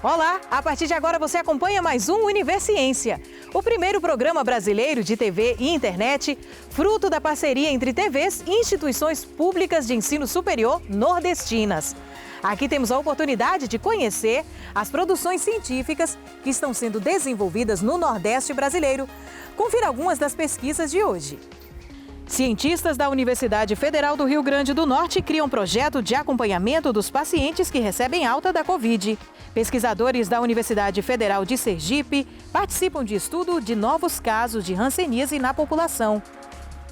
Olá, a partir de agora você acompanha mais um Universiência, o primeiro programa brasileiro de TV e internet, fruto da parceria entre TVs e instituições públicas de ensino superior nordestinas. Aqui temos a oportunidade de conhecer as produções científicas que estão sendo desenvolvidas no Nordeste brasileiro. Confira algumas das pesquisas de hoje. Cientistas da Universidade Federal do Rio Grande do Norte criam um projeto de acompanhamento dos pacientes que recebem alta da Covid. Pesquisadores da Universidade Federal de Sergipe participam de estudo de novos casos de hanseníase na população.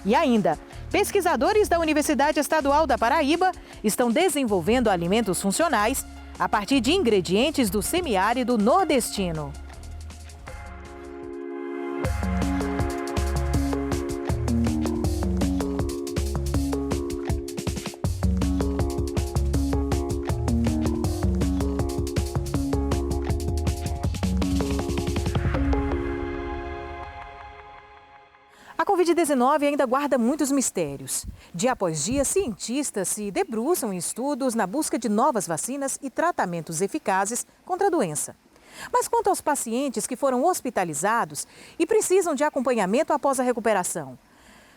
E ainda, pesquisadores da Universidade Estadual da Paraíba estão desenvolvendo alimentos funcionais a partir de ingredientes do semiárido nordestino. A Covid-19 ainda guarda muitos mistérios. Dia após dia, cientistas se debruçam em estudos na busca de novas vacinas e tratamentos eficazes contra a doença. Mas quanto aos pacientes que foram hospitalizados e precisam de acompanhamento após a recuperação?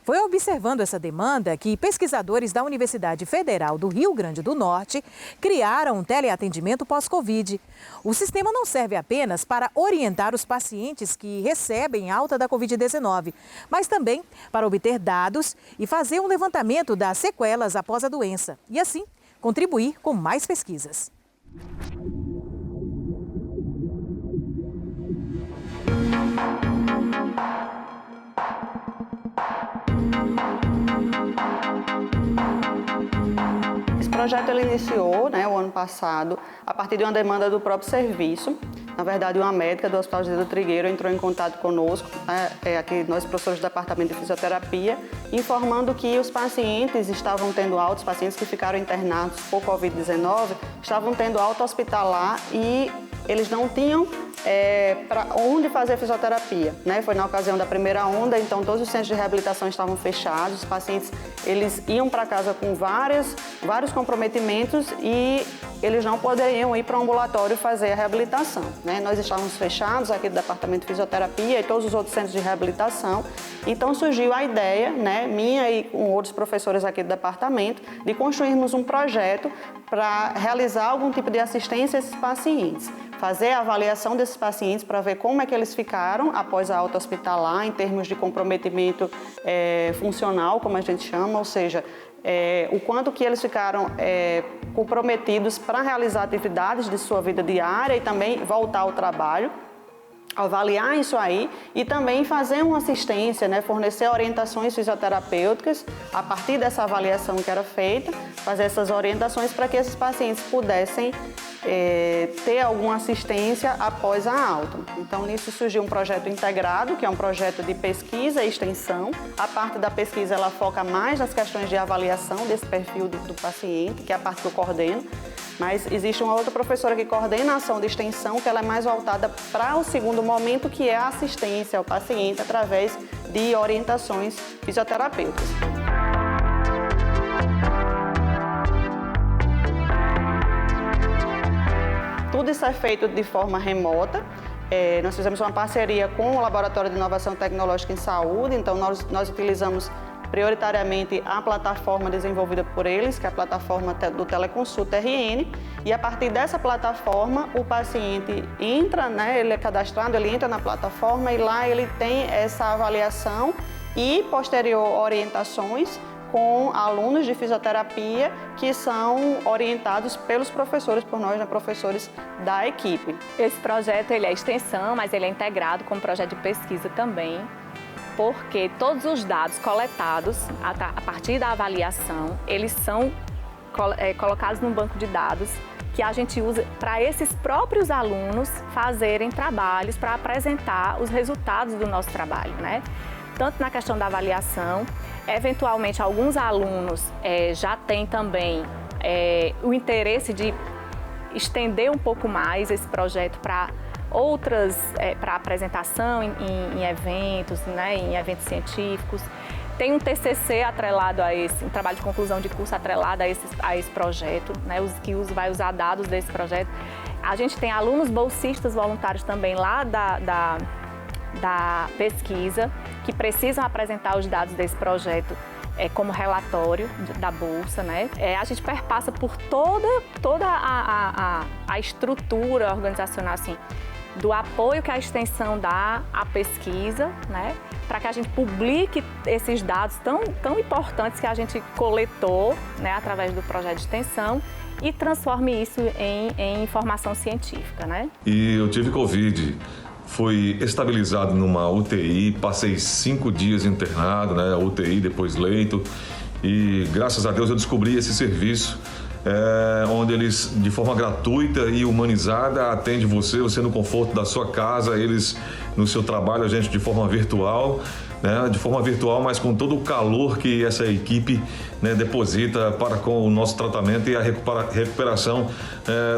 Foi observando essa demanda que pesquisadores da Universidade Federal do Rio Grande do Norte criaram um teleatendimento pós-Covid. O sistema não serve apenas para orientar os pacientes que recebem alta da Covid-19, mas também para obter dados e fazer um levantamento das sequelas após a doença e, assim, contribuir com mais pesquisas. Esse projeto ele iniciou o ano passado a partir de uma demanda do próprio serviço. Na verdade, uma médica do Hospital José do Trigueiro entrou em contato conosco, aqui nós professores do Departamento de Fisioterapia, informando que os pacientes estavam tendo alta, os pacientes que ficaram internados por Covid-19, estavam tendo alta hospitalar e eles não tinham para onde fazer fisioterapia, Foi na ocasião da primeira onda, então todos os centros de reabilitação estavam fechados, os pacientes eles iam para casa com vários comprometimentos e eles não poderiam ir para o ambulatório fazer a reabilitação, Nós estávamos fechados aqui do Departamento de Fisioterapia e todos os outros centros de reabilitação, então surgiu a ideia, minha e com outros professores aqui do departamento, de construirmos um projeto para realizar algum tipo de assistência a esses pacientes. Fazer a avaliação desses pacientes para ver como é que eles ficaram após a alta hospitalar, em termos de comprometimento funcional, como a gente chama, ou seja, o quanto que eles ficaram comprometidos para realizar atividades de sua vida diária e também voltar ao trabalho. Avaliar isso aí e também fazer uma assistência, fornecer orientações fisioterapêuticas a partir dessa avaliação que era feita, fazer essas orientações para que esses pacientes pudessem ter alguma assistência após a alta. Então, nisso surgiu um projeto integrado, que é um projeto de pesquisa e extensão. A parte da pesquisa, ela foca mais nas questões de avaliação desse perfil do paciente, que é a parte que eu coordeno. Mas existe uma outra professora que coordena a ação de extensão, que ela é mais voltada para o segundo momento, que é a assistência ao paciente através de orientações fisioterapêuticas. Tudo isso é feito de forma remota. Nós fizemos uma parceria com o Laboratório de Inovação Tecnológica em Saúde, então nós utilizamos prioritariamente a plataforma desenvolvida por eles, que é a plataforma do Teleconsulta RN, e a partir dessa plataforma o paciente entra, ele é cadastrado, ele entra na plataforma e lá ele tem essa avaliação e posterior orientações com alunos de fisioterapia que são orientados pelos professores, por nós, professores da equipe. Esse projeto ele é extensão, mas ele é integrado com um projeto de pesquisa também, porque todos os dados coletados a partir da avaliação, eles são colocados num banco de dados que a gente usa para esses próprios alunos fazerem trabalhos para apresentar os resultados do nosso trabalho, Tanto na questão da avaliação, eventualmente alguns alunos já têm também o interesse de estender um pouco mais esse projeto para outras, para apresentação em eventos, em eventos científicos. Tem um TCC atrelado a esse, um trabalho de conclusão de curso atrelado a esse projeto, que vai usar dados desse projeto. A gente tem alunos bolsistas voluntários também lá da pesquisa, que precisam apresentar os dados desse projeto como relatório da Bolsa, né? A gente perpassa por toda a estrutura organizacional, assim, do apoio que a extensão dá à pesquisa, né? Para que a gente publique esses dados tão importantes que a gente coletou, né, através do projeto de extensão e transforme isso em informação científica, né? E eu tive Covid. Fui estabilizado numa UTI, passei 5 dias internado, né? UTI, depois leito. E graças a Deus eu descobri esse serviço, onde eles, de forma gratuita e humanizada, atendem você no conforto da sua casa, eles no seu trabalho, a gente de forma virtual, né? De forma virtual, mas com todo o calor que essa equipe, né, deposita para com o nosso tratamento e a recuperação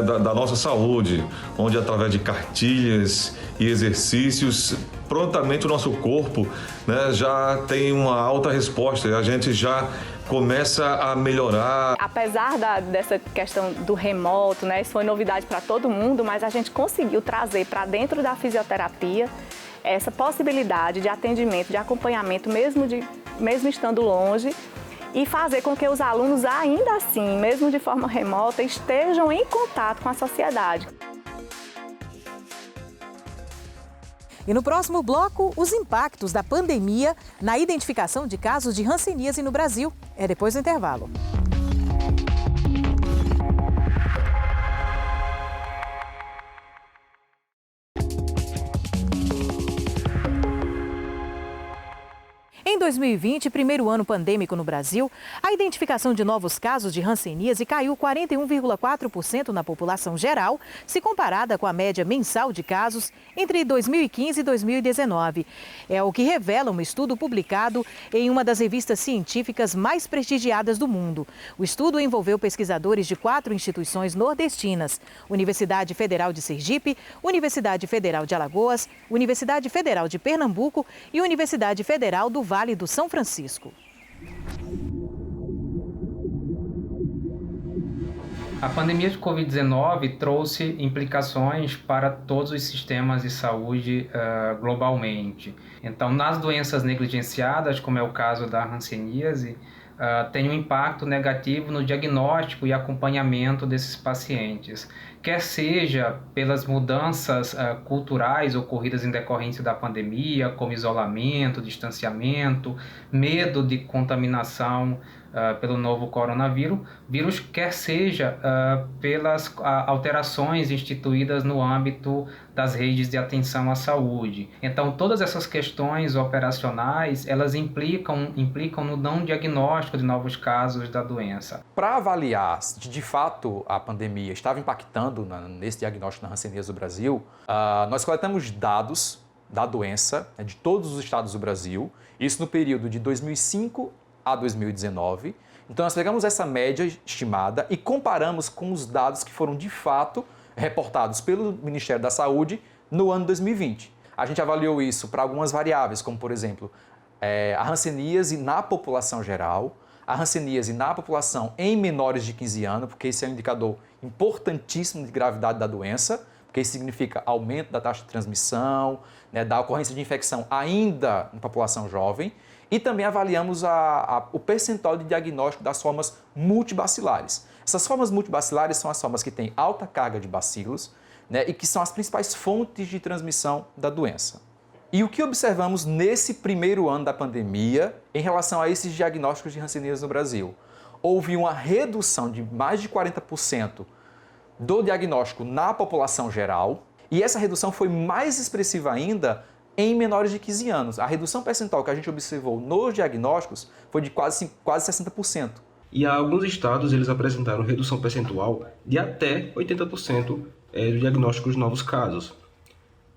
da nossa saúde, onde através de cartilhas e exercícios, prontamente o nosso corpo, né, já tem uma alta resposta e a gente já começa a melhorar. Apesar dessa questão do remoto, né, isso foi novidade para todo mundo, mas a gente conseguiu trazer para dentro da fisioterapia essa possibilidade de atendimento, de acompanhamento, mesmo estando longe, e fazer com que os alunos, ainda assim, mesmo de forma remota, estejam em contato com a sociedade. E no próximo bloco, os impactos da pandemia na identificação de casos de hanseníase no Brasil. É depois do intervalo. Em 2020, primeiro ano pandêmico no Brasil, a identificação de novos casos de hanseníase caiu 41,4% na população geral, se comparada com a média mensal de casos entre 2015 e 2019. É o que revela um estudo publicado em uma das revistas científicas mais prestigiadas do mundo. O estudo envolveu pesquisadores de 4 instituições nordestinas: Universidade Federal de Sergipe, Universidade Federal de Alagoas, Universidade Federal de Pernambuco e Universidade Federal do Vale do São Francisco. A pandemia de Covid-19 trouxe implicações para todos os sistemas de saúde globalmente. Então, nas doenças negligenciadas, como é o caso da hanseníase, tem um impacto negativo no diagnóstico e acompanhamento desses pacientes, quer seja pelas mudanças culturais ocorridas em decorrência da pandemia, como isolamento, distanciamento, medo de contaminação pelo novo coronavírus, quer seja pelas alterações instituídas no âmbito das redes de atenção à saúde. Então, todas essas questões operacionais, elas implicam no não diagnóstico de novos casos da doença. Para avaliar se de fato a pandemia estava impactando nesse diagnóstico da hanseníase do Brasil, nós coletamos dados da doença, de todos os estados do Brasil, isso no período de 2005 a 2019. Então, nós pegamos essa média estimada e comparamos com os dados que foram, de fato, reportados pelo Ministério da Saúde no ano 2020. A gente avaliou isso para algumas variáveis, como, por exemplo, a hanseníase na população geral, a hanseníase na população em menores de 15 anos, porque esse é um indicador importantíssimo de gravidade da doença, porque isso significa aumento da taxa de transmissão, né, da ocorrência de infecção ainda na população jovem. E também avaliamos o percentual de diagnóstico das formas multibacilares. Essas formas multibacilares são as formas que têm alta carga de bacilos, né, e que são as principais fontes de transmissão da doença. E o que observamos nesse primeiro ano da pandemia em relação a esses diagnósticos de hanseníase no Brasil? Houve uma redução de mais de 40% do diagnóstico na população geral, e essa redução foi mais expressiva ainda em menores de 15 anos. A redução percentual que a gente observou nos diagnósticos foi de quase 60%. E alguns estados eles apresentaram redução percentual de até 80% do diagnóstico de novos casos.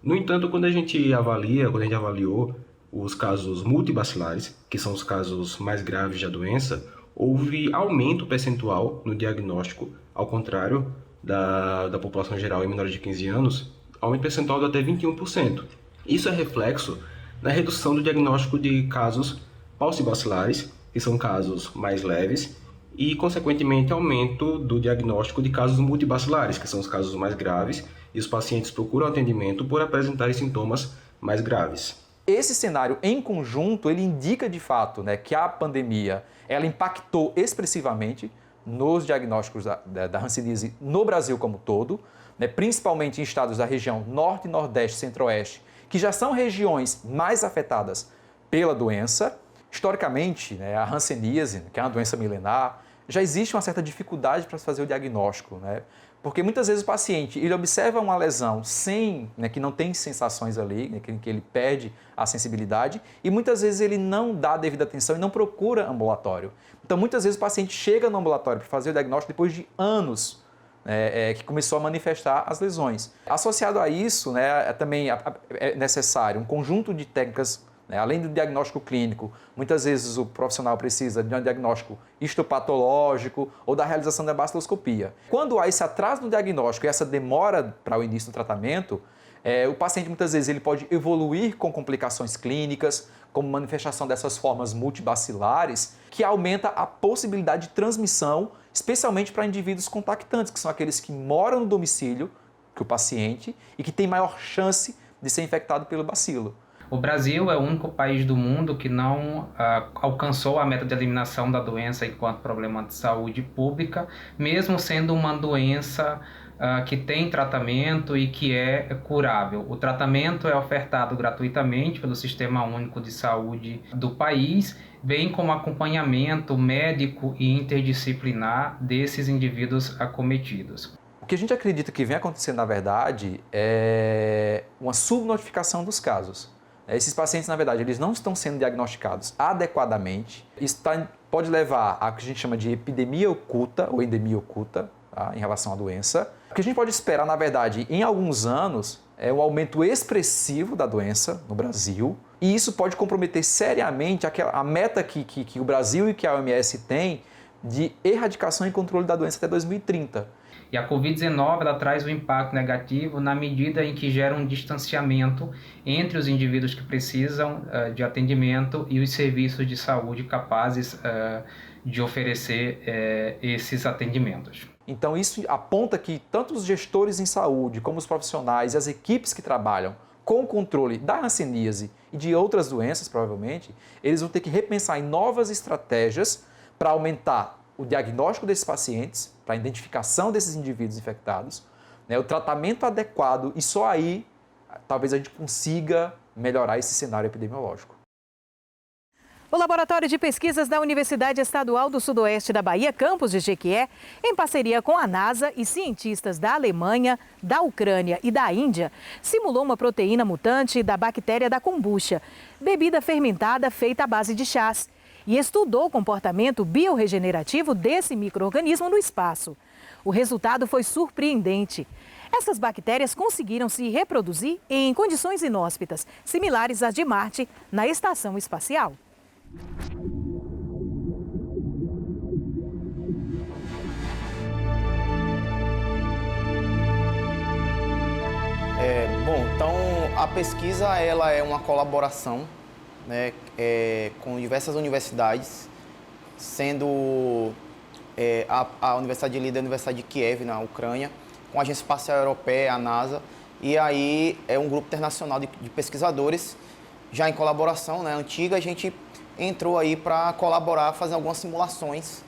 No entanto, quando a gente avaliou os casos multibacilares, que são os casos mais graves da doença, houve aumento percentual no diagnóstico, ao contrário da população geral em menores de 15 anos, aumento percentual de até 21%. Isso é reflexo na redução do diagnóstico de casos paucibacilares, que são casos mais leves, e, consequentemente, aumento do diagnóstico de casos multibacilares, que são os casos mais graves, e os pacientes procuram atendimento por apresentarem sintomas mais graves. Esse cenário, em conjunto, ele indica de fato, né, que a pandemia ela impactou expressivamente nos diagnósticos da hanseníase no Brasil como um todo, né, principalmente em estados da região Norte, Nordeste, Centro-Oeste, que já são regiões mais afetadas pela doença. Historicamente, né, a hanseníase, que é uma doença milenar, já existe uma certa dificuldade para fazer o diagnóstico, né? Porque muitas vezes o paciente ele observa uma lesão sem, né, que não tem sensações ali, né, que ele perde a sensibilidade, e muitas vezes ele não dá a devida atenção e não procura ambulatório. Então muitas vezes o paciente chega no ambulatório para fazer o diagnóstico depois de anos que começou a manifestar as lesões. Associado a isso, né, também é necessário um conjunto de técnicas, né, além do diagnóstico clínico. Muitas vezes o profissional precisa de um diagnóstico histopatológico ou da realização da baciloscopia. Quando há esse atraso no diagnóstico e essa demora para o início do tratamento, o paciente muitas vezes ele pode evoluir com complicações clínicas, como manifestação dessas formas multibacilares, que aumenta a possibilidade de transmissão, especialmente para indivíduos contactantes, que são aqueles que moram no domicílio que o paciente e que têm maior chance de ser infectado pelo bacilo. O Brasil é o único país do mundo que não alcançou a meta de eliminação da doença enquanto problema de saúde pública, mesmo sendo uma doença que tem tratamento e que é curável. O tratamento é ofertado gratuitamente pelo Sistema Único de Saúde do país, bem como acompanhamento médico e interdisciplinar desses indivíduos acometidos. O que a gente acredita que vem acontecendo, na verdade, é uma subnotificação dos casos. Esses pacientes, na verdade, eles não estão sendo diagnosticados adequadamente. Isso pode levar a que a gente chama de epidemia oculta ou endemia oculta, tá, em relação à doença. O que a gente pode esperar, na verdade, em alguns anos, é um aumento expressivo da doença no Brasil. E isso pode comprometer seriamente a meta que o Brasil e que a OMS tem de erradicação e controle da doença até 2030. E a Covid-19 ela traz um impacto negativo na medida em que gera um distanciamento entre os indivíduos que precisam de atendimento e os serviços de saúde capazes de oferecer esses atendimentos. Então isso aponta que tanto os gestores em saúde, como os profissionais e as equipes que trabalham com o controle da hanseníase e de outras doenças, provavelmente, eles vão ter que repensar em novas estratégias para aumentar o diagnóstico desses pacientes, para a identificação desses indivíduos infectados, né, o tratamento adequado, e só aí talvez a gente consiga melhorar esse cenário epidemiológico. O Laboratório de Pesquisas da Universidade Estadual do Sudoeste da Bahia, campus de Jequié, em parceria com a NASA e cientistas da Alemanha, da Ucrânia e da Índia, simulou uma proteína mutante da bactéria da kombucha, bebida fermentada feita à base de chás, e estudou o comportamento biorregenerativo desse micro-organismo no espaço. O resultado foi surpreendente. Essas bactérias conseguiram se reproduzir em condições inóspitas, similares às de Marte, na estação espacial. Então a pesquisa ela é uma colaboração, né, com diversas universidades, sendo a Universidade de Líder, a Universidade de Kiev, na Ucrânia, com a Agência Espacial Europeia, a NASA, e aí é um grupo internacional de pesquisadores, já em colaboração, né, antiga. A gente entrou aí para colaborar, fazer algumas simulações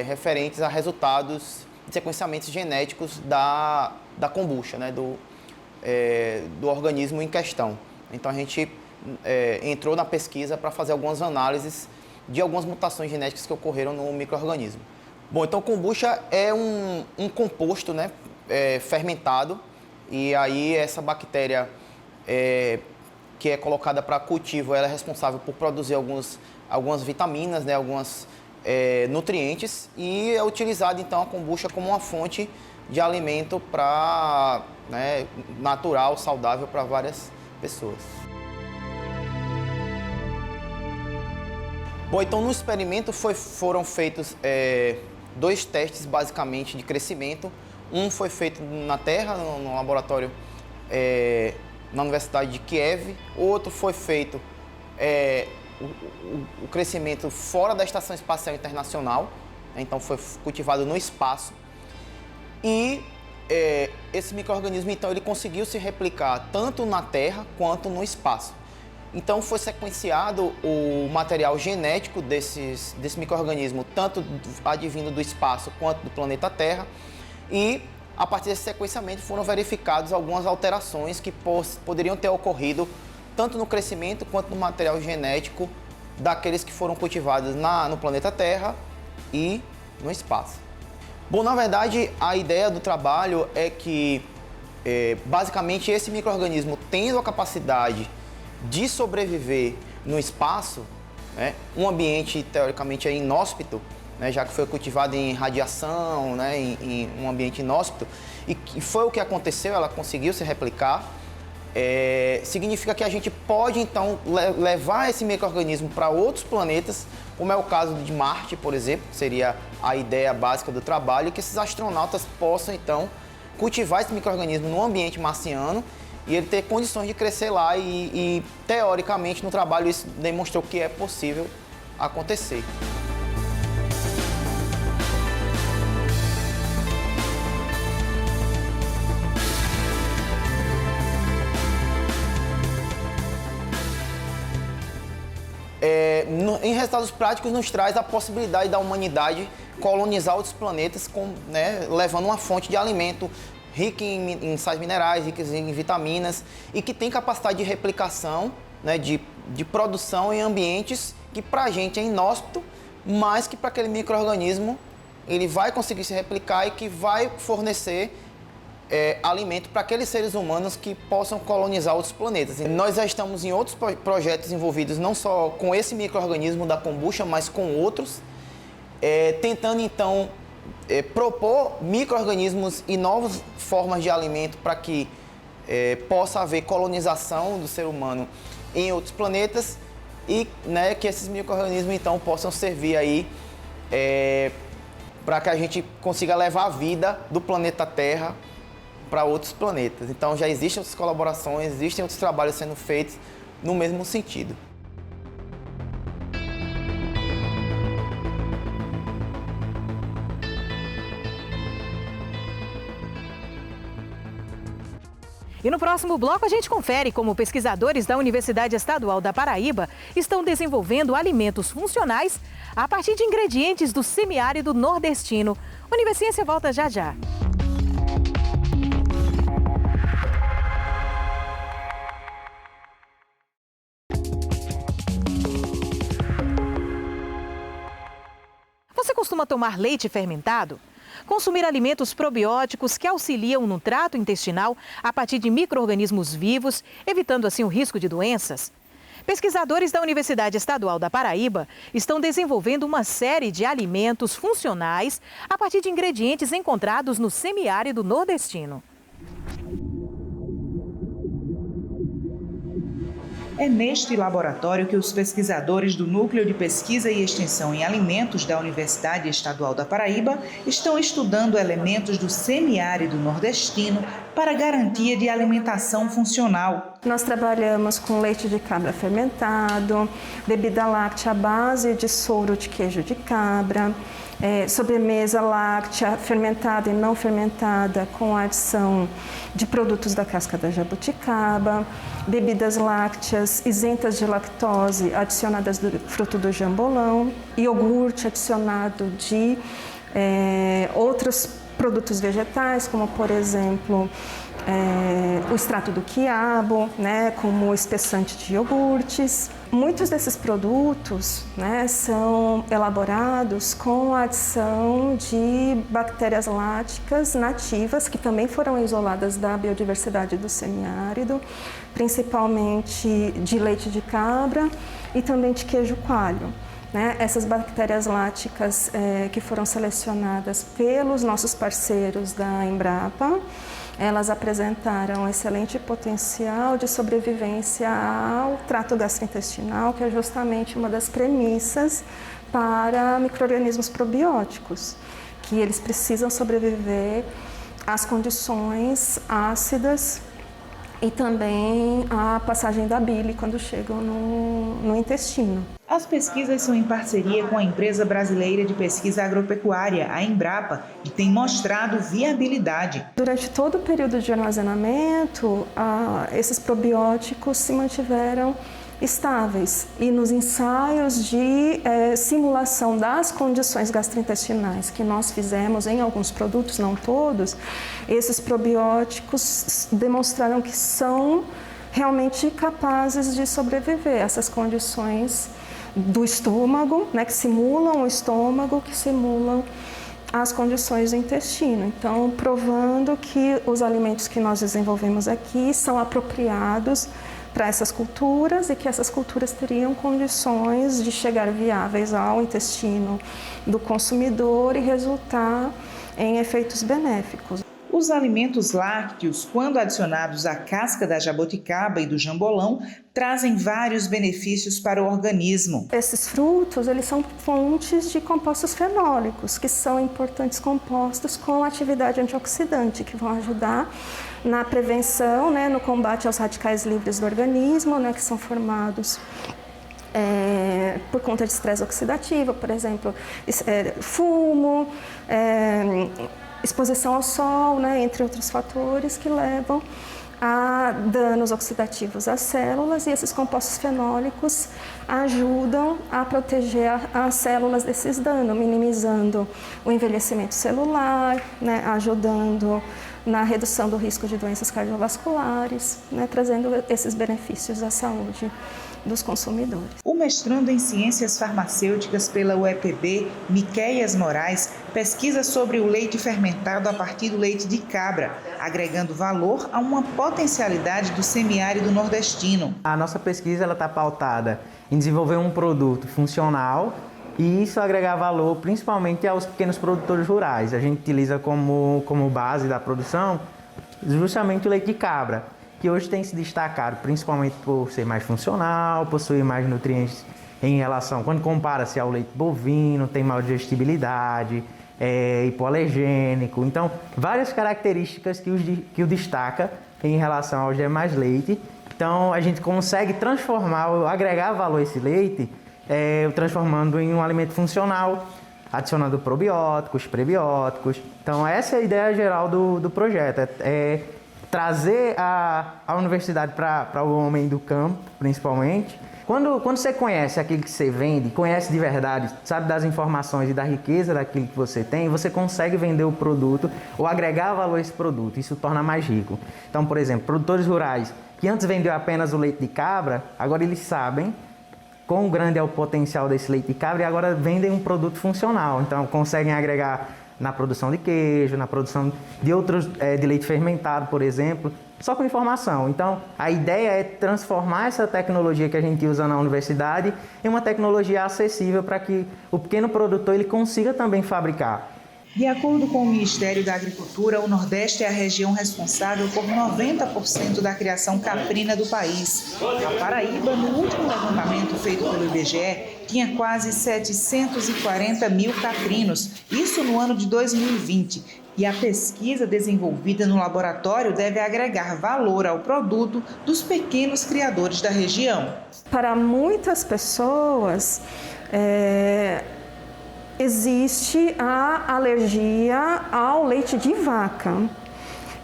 referentes a resultados de sequenciamentos genéticos da kombucha, né, do organismo em questão. Então a gente entrou na pesquisa para fazer algumas análises de algumas mutações genéticas que ocorreram no micro-organismo. Bom, então kombucha é um composto, né, fermentado, e aí essa bactéria que é colocada para cultivo, ela é responsável por produzir algumas vitaminas, né, alguns nutrientes, e é utilizada então a kombucha como uma fonte de alimento né, natural, saudável para várias pessoas. Bom, então no experimento foram feitos 2 testes basicamente de crescimento. Um foi feito na Terra, no laboratório na Universidade de Kiev. Outro foi feito o crescimento fora da Estação Espacial Internacional, né? Então foi cultivado no espaço. E esse micro-organismo, então, ele conseguiu se replicar tanto na Terra quanto no espaço. Então foi sequenciado o material genético desse micro-organismo, tanto advindo do espaço quanto do planeta Terra, e a partir desse sequenciamento foram verificadas algumas alterações que poderiam ter ocorrido tanto no crescimento quanto no material genético daqueles que foram cultivados no planeta Terra e no espaço. Bom, na verdade, a ideia do trabalho é que, basicamente, esse micro-organismo tendo a capacidade de sobreviver no espaço, né, um ambiente teoricamente inóspito, né, já que foi cultivado em radiação, né, em um ambiente inóspito, e foi o que aconteceu, ela conseguiu se replicar, significa que a gente pode, então, levar esse micro-organismo para outros planetas, como é o caso de Marte, por exemplo, que seria a ideia básica do trabalho, que esses astronautas possam, então, cultivar esse micro-organismo no ambiente marciano e ele ter condições de crescer lá e teoricamente, no trabalho, isso demonstrou que é possível acontecer. Em resultados práticos, nos traz a possibilidade da humanidade colonizar outros planetas, levando uma fonte de alimento rica em sais minerais, rica em vitaminas e que tem capacidade de replicação, né, de produção em ambientes que para a gente é inóspito, mas que para aquele micro-organismo ele vai conseguir se replicar e que vai fornecer alimento para aqueles seres humanos que possam colonizar outros planetas. E nós já estamos em outros projetos envolvidos não só com esse micro-organismo da kombucha, mas com outros, tentando então propor micro-organismos e novas formas de alimento para que possa haver colonização do ser humano em outros planetas e, né, que esses micro-organismos então possam servir aí para que a gente consiga levar a vida do planeta Terra para outros planetas. Então já existem outras colaborações, existem outros trabalhos sendo feitos no mesmo sentido. E no próximo bloco a gente confere como pesquisadores da Universidade Estadual da Paraíba estão desenvolvendo alimentos funcionais a partir de ingredientes do semiárido nordestino. Universiência volta já já. Você costuma tomar leite fermentado? Consumir alimentos probióticos que auxiliam no trato intestinal a partir de micro-organismos vivos, evitando assim o risco de doenças? Pesquisadores da Universidade Estadual da Paraíba estão desenvolvendo uma série de alimentos funcionais a partir de ingredientes encontrados no semiárido nordestino. É neste laboratório que os pesquisadores do Núcleo de Pesquisa e Extensão em Alimentos da Universidade Estadual da Paraíba estão estudando elementos do semiárido nordestino para garantia de alimentação funcional. Nós trabalhamos com leite de cabra fermentado, bebida láctea à base de soro de queijo de cabra, sobremesa láctea fermentada e não fermentada com a adição de produtos da casca da jabuticaba, bebidas lácteas isentas de lactose adicionadas do fruto do jambolão, iogurte adicionado de outros produtos vegetais, como por exemplo o extrato do quiabo, né, como espessante de iogurtes. Muitos desses produtos, né, são elaborados com a adição de bactérias láticas nativas, que também foram isoladas da biodiversidade do semiárido, principalmente de leite de cabra e também de queijo coalho. Essas bactérias láticas que foram selecionadas pelos nossos parceiros da Embrapa, elas apresentaram excelente potencial de sobrevivência ao trato gastrointestinal, que é justamente uma das premissas para micro-organismos probióticos, que eles precisam sobreviver às condições ácidas e também a passagem da bile quando chegam no intestino. As pesquisas são em parceria com a empresa brasileira de pesquisa agropecuária, a Embrapa, e tem mostrado viabilidade. Durante todo o período de armazenamento, esses probióticos se mantiveram estáveis e nos ensaios de simulação das condições gastrointestinais que nós fizemos em alguns produtos, não todos, esses probióticos demonstraram que são realmente capazes de sobreviver a essas condições do estômago, né, que simulam o estômago, que simulam as condições do intestino. Então, provando que os alimentos que nós desenvolvemos aqui são apropriados para essas culturas e que essas culturas teriam condições de chegar viáveis ao intestino do consumidor e resultar em efeitos benéficos. Os alimentos lácteos, quando adicionados à casca da jaboticaba e do jambolão, trazem vários benefícios para o organismo. Esses frutos, eles são fontes de compostos fenólicos, que são importantes compostos com atividade antioxidante, que vão ajudar na prevenção, né, no combate aos radicais livres do organismo, né, que são formados por conta de estresse oxidativo, por exemplo, fumo, exposição ao sol, né, entre outros fatores que levam a danos oxidativos às células, e esses compostos fenólicos ajudam a proteger as células desses danos, minimizando o envelhecimento celular, né, ajudando na redução do risco de doenças cardiovasculares, né, trazendo esses benefícios à saúde dos consumidores. O mestrando em Ciências Farmacêuticas pela UEPB, Miquéias Moraes, pesquisa sobre o leite fermentado a partir do leite de cabra, agregando valor a uma potencialidade do semiárido nordestino. A nossa pesquisa está pautada em desenvolver um produto funcional e isso agregar valor principalmente aos pequenos produtores rurais. A gente utiliza como base da produção justamente o leite de cabra, que hoje tem se destacado principalmente por ser mais funcional, possuir mais nutrientes em relação, quando compara-se ao leite bovino, tem maior digestibilidade, é hipoalergênico. Então, várias características que o destaca em relação aos demais leites. Então, a gente consegue transformar, agregar valor a esse leite, transformando em um alimento funcional, adicionando probióticos, prebióticos. Então, essa é a ideia geral do projeto, trazer a universidade para o homem do campo, principalmente. Quando você conhece aquilo que você vende, conhece de verdade, sabe das informações e da riqueza daquilo que você tem, você consegue vender o produto ou agregar valor a esse produto. Isso torna mais rico. Então, por exemplo, produtores rurais que antes vendiam apenas o leite de cabra, agora eles sabem quão grande é o potencial desse leite de cabra e agora vendem um produto funcional. Então, conseguem agregar na produção de queijo, na produção de outros, de leite fermentado, por exemplo, só com informação. Então, a ideia é transformar essa tecnologia que a gente usa na universidade em uma tecnologia acessível para que o pequeno produtor ele consiga também fabricar. De acordo com o Ministério da Agricultura, o Nordeste é a região responsável por 90% da criação caprina do país. A Paraíba, no último levantamento feito pelo IBGE, tinha quase 740 mil caprinos, isso no ano de 2020. E a pesquisa desenvolvida no laboratório deve agregar valor ao produto dos pequenos criadores da região. Para muitas pessoas, existe a alergia ao leite de vaca.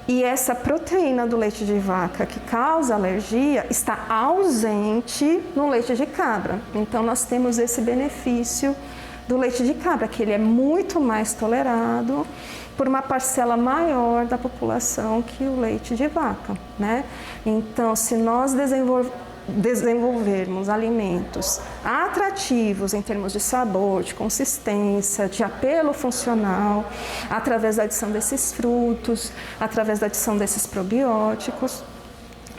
E essa proteína do leite de vaca que causa alergia está ausente no leite de cabra. Então, nós temos esse benefício do leite de cabra, que ele é muito mais tolerado por uma parcela maior da população que o leite de vaca, né? Então, se nós desenvolvermos alimentos atrativos em termos de sabor, de consistência, de apelo funcional, através da adição desses frutos, através da adição desses probióticos,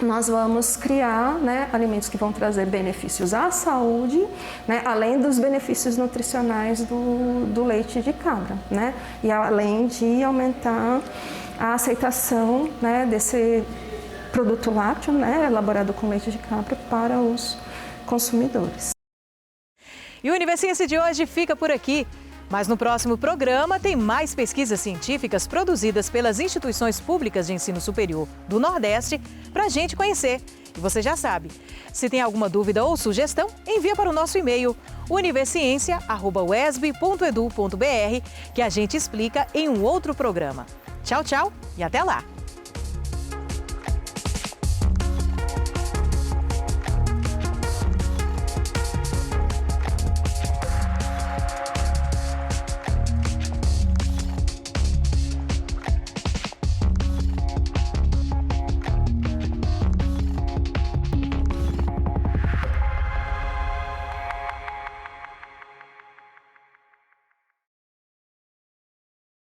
nós vamos criar, né, alimentos que vão trazer benefícios à saúde, né, além dos benefícios nutricionais do leite de cabra, né, e além de aumentar a aceitação, né, desse produto lácteo, né, elaborado com leite de cabra para os consumidores. E o Universiense de hoje fica por aqui. Mas no próximo programa tem mais pesquisas científicas produzidas pelas instituições públicas de ensino superior do Nordeste para a gente conhecer. E você já sabe, se tem alguma dúvida ou sugestão, envia para o nosso e-mail universiencia@uesb.edu.br que a gente explica em um outro programa. Tchau, tchau e até lá!